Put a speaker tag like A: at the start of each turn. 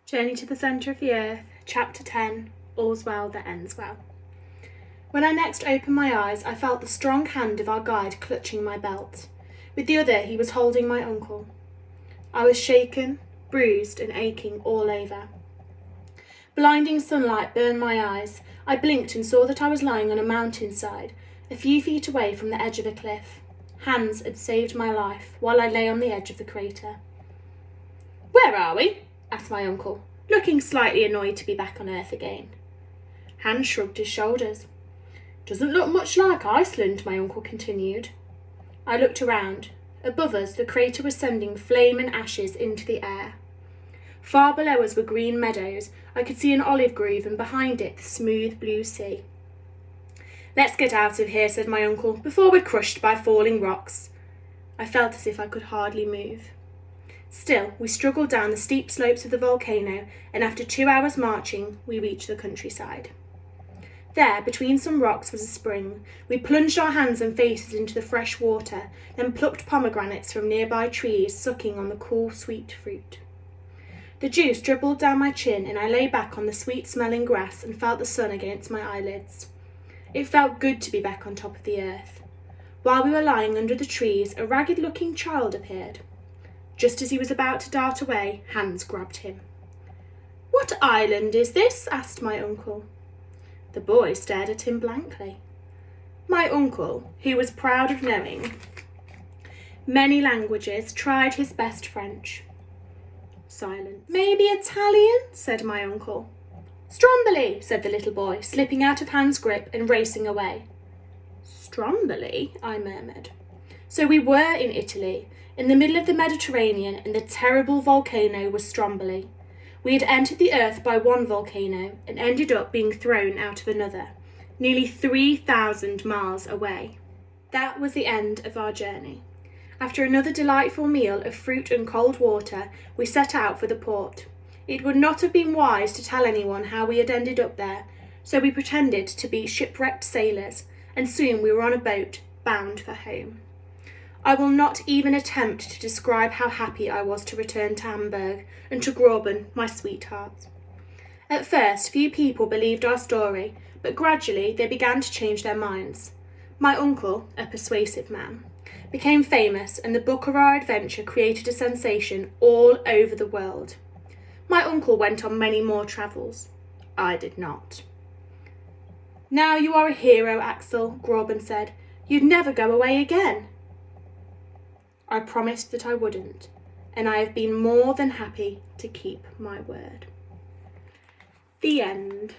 A: Journey to the Centre of the Earth, Chapter 10, All's Well That Ends Well. When I next opened my eyes, I felt the strong hand of our guide clutching my belt. With the other, he was holding my uncle. I was shaken, bruised, and aching all over. Blinding sunlight burned my eyes. I blinked and saw that I was lying on a mountainside, a few feet away from the edge of a cliff. Hans had saved my life while I lay on the edge of the crater. "Where are we?" asked my uncle, looking slightly annoyed to be back on Earth again. Hans shrugged his shoulders. "Doesn't look much like Iceland," my uncle continued. I looked around. Above us, the crater was sending flame and ashes into the air. Far below us were green meadows. I could see an olive grove, and behind it the smooth blue sea. "Let's get out of here," said my uncle, "before we're crushed by falling rocks." I felt as if I could hardly move. Still, we struggled down the steep slopes of the volcano, and after 2 hours marching, we reached the countryside. There, between some rocks, was a spring. We plunged our hands and faces into the fresh water, then plucked pomegranates from nearby trees, sucking on the cool, sweet fruit. The juice dribbled down my chin, and I lay back on the sweet-smelling grass and felt the sun against my eyelids. It felt good to be back on top of the earth. While we were lying under the trees, a ragged-looking child appeared. Just as he was about to dart away, Hans grabbed him. "What island is this?" asked my uncle. The boy stared at him blankly. My uncle, who was proud of knowing many languages, tried his best French. Silence. "Maybe Italian?" said my uncle. "Stromboli," said the little boy, slipping out of Hans' grip and racing away. "Stromboli?" I murmured. So we were in Italy, in the middle of the Mediterranean, and the terrible volcano was Stromboli. We had entered the earth by one volcano and ended up being thrown out of another, nearly 3,000 miles away. That was the end of our journey. After another delightful meal of fruit and cold water, we set out for the port. It would not have been wise to tell anyone how we had ended up there, so we pretended to be shipwrecked sailors, and soon we were on a boat bound for home. I will not even attempt to describe how happy I was to return to Hamburg and to Graben, my sweetheart. At first, few people believed our story, but gradually they began to change their minds. My uncle, a persuasive man, became famous, and the book of our adventure created a sensation all over the world. My uncle went on many more travels. I did not. "Now you are a hero, Axel," Graben said. "You'd never go away again." I promised that I wouldn't, and I have been more than happy to keep my word. The end.